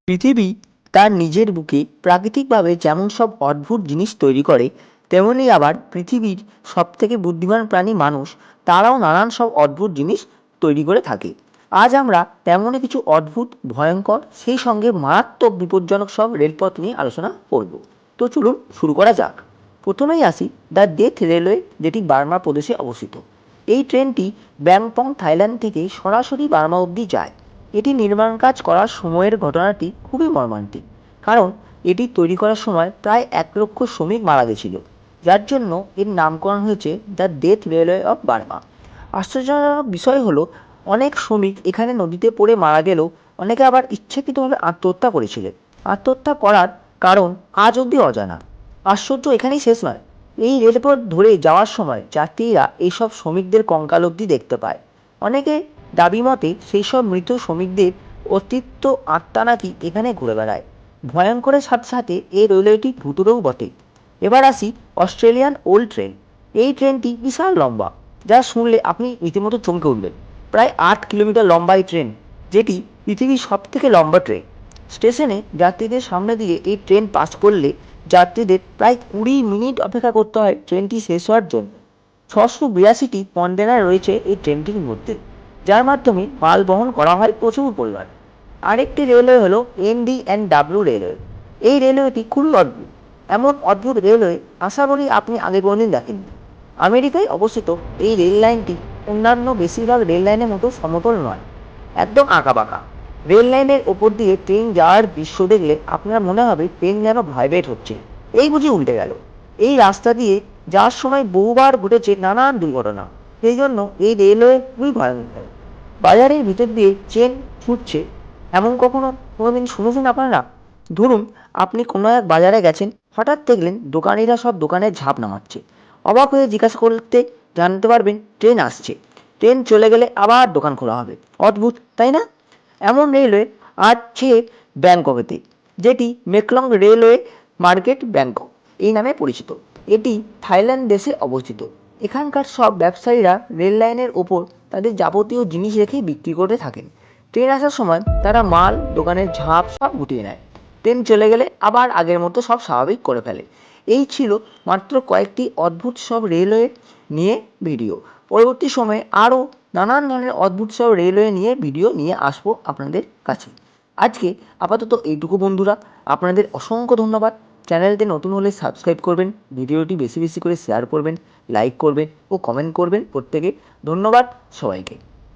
পৃথিবী তার নিজের বুকে প্রাকৃতিকভাবে যেমন সব অদ্ভুত জিনিস তৈরি করে, তেমনি আবার পৃথিবীর সবথেকে বুদ্ধিমান প্রাণী মানুষ, তারাও নানান সব অদ্ভুত জিনিস তৈরি করে থাকে। আজ আমরা তেমনই কিছু অদ্ভুত, ভয়ঙ্কর, সেই সঙ্গে মারাত্মক বিপজ্জনক সব রেলপথ নিয়ে আলোচনা করব। তো চলুন শুরু করা যাক। প্রথমেই আসি দ্য ডেথ রেলওয়ে, যেটি বার্মা প্রদেশে অবস্থিত। এই ট্রেনটি ব্যাংকং, থাইল্যান্ড থেকে সরাসরি বার্মা অবধি যায়। এটি নির্মাণ কাজ করার সময়ের ঘটনাটি খুবই মর্মান্তিক, কারণ এটি তৈরি করার সময় প্রায় 1 লক্ষ শ্রমিক মারা গেছিল, যার জন্য এর নামকরণ হয়েছে the death railway of Burma. আশ্চর্যজনক বিষয় হলো, অনেক শ্রমিক এখানে নদীতে পড়ে মারা গেলেও অনেকে আবার ইচ্ছাকৃতভাবে আত্মহত্যা করেছিলেন। আত্মহত্যা করার কারণ আজ অবধি অজানা। আশ্চর্য এখানেই শেষ নয়, এই রেলপথ ধরে যাওয়ার সময় যাত্রীরা এইসব শ্রমিকদের কঙ্কাল অবধি দেখতে পায়। অনেকে দাবি মতে সেই সব মৃত শ্রমিকদের অতিরিক্ত আত্মা নাকি এখানে ঘুরে বেড়ায়। ভয়ঙ্করের সাথে সাথে এই রেলওয়েটি ভুতুড়েও বটে। এবার আসি অস্ট্রেলিয়ান ওল্ড ট্রেন। এই ট্রেনটি বিশাল লম্বা, যা শুনলে আপনি রীতিমতো চমকে উঠবেন। প্রায় 8 কিলোমিটার লম্বা এই ট্রেন, যেটি পৃথিবীর সব থেকে লম্বা ট্রেন। স্টেশনে যাত্রীদের সামনে দিয়ে এই ট্রেন পাস করলে যাত্রীদের প্রায় 20 মিনিট অপেক্ষা করতে হয় ট্রেনটি শেষ হওয়ার জন্য। 682টি কন্টেনার রয়েছে এই ট্রেনটির মধ্যে, যার মাধ্যমে মাল বহন করা হয় প্রচুর পরিমাণে। আরেকটি রেলওয়ে হলো ND&W রেলওয়ে। এই রেলওয়েটি খুবই অদ্ভুত। এমন অদ্ভুত রেলওয়ে আশা করি আপনি আগে কোনোদিন দেখেননি। আমেরিকায় অবস্থিত এই রেল লাইনটি অন্যান্য বেশিরভাগ রেল লাইনের মতো সমতল নয়, একদম আঁকাবাঁকা। রেল লাইনের ওপর দিয়ে ট্রেন যাওয়ার দৃশ্য দেখলে আপনার মনে হবে ট্রেন যেন ভাইব্রেট হচ্ছে, এই বুঝি উল্টে গেল। এই রাস্তা দিয়ে যাওয়ার সময় বহুবার ঘটেছে নানান দুর্ঘটনা, সেই জন্য এই রেলওয়ে খুবই ভয়ঙ্কর। বাজারের ভিতর দিয়ে ট্রেন ছুটছে, এমন কোনোদিন শুনেছেন আপনারা? ধরুন আপনি কোনো এক বাজারে গেছেন, হঠাৎ দেখলেন দোকানিরা সব দোকানের ঝাঁপ নামাচ্ছে। অবাক হয়ে জিজ্ঞাসা করতে জানতে পারবেন ট্রেন আসছে। ট্রেন চলে গেলে আবার দোকান খোলা হবে। অদ্ভুত, তাই না? এমন রেলওয়ে আছে ব্যাংককেতে, যেটি মেকলং রেলওয়ে মার্কেট ব্যাংকক এই নামে পরিচিত। এটি থাইল্যান্ড দেশে অবস্থিত। এখানকার সব ব্যবসায়ীরা রেল লাইনের ওপর তাদের যাবতীয় জিনিস রেখে বিক্রি করে থাকেন। ট্রেন আসার সময় তারা মাল, দোকানের ঝাঁপ সব গুটিয়ে নেয়। ট্রেন চলে গেলে আবার আগের মতো সব স্বাভাবিক করে ফেলে। এই ছিল মাত্র কয়েকটি অদ্ভুত সব রেলওয়ে নিয়ে ভিডিও। পরবর্তী সময়ে আরও নানান ধরনের অদ্ভুত সব রেলওয়ে নিয়ে ভিডিও নিয়ে আসবো আপনাদের কাছে। আজকে আপাতত এইটুকু বন্ধুরা, আপনাদের অসংখ্য ধন্যবাদ। চ্যানেলটি নতুন হলে সাবস্ক্রাইব করবেন, ভিডিওটি বেশি বেশি করে শেয়ার করবেন, লাইক করবেন ও কমেন্ট করবেন প্রত্যেকে। ধন্যবাদ সবাইকে।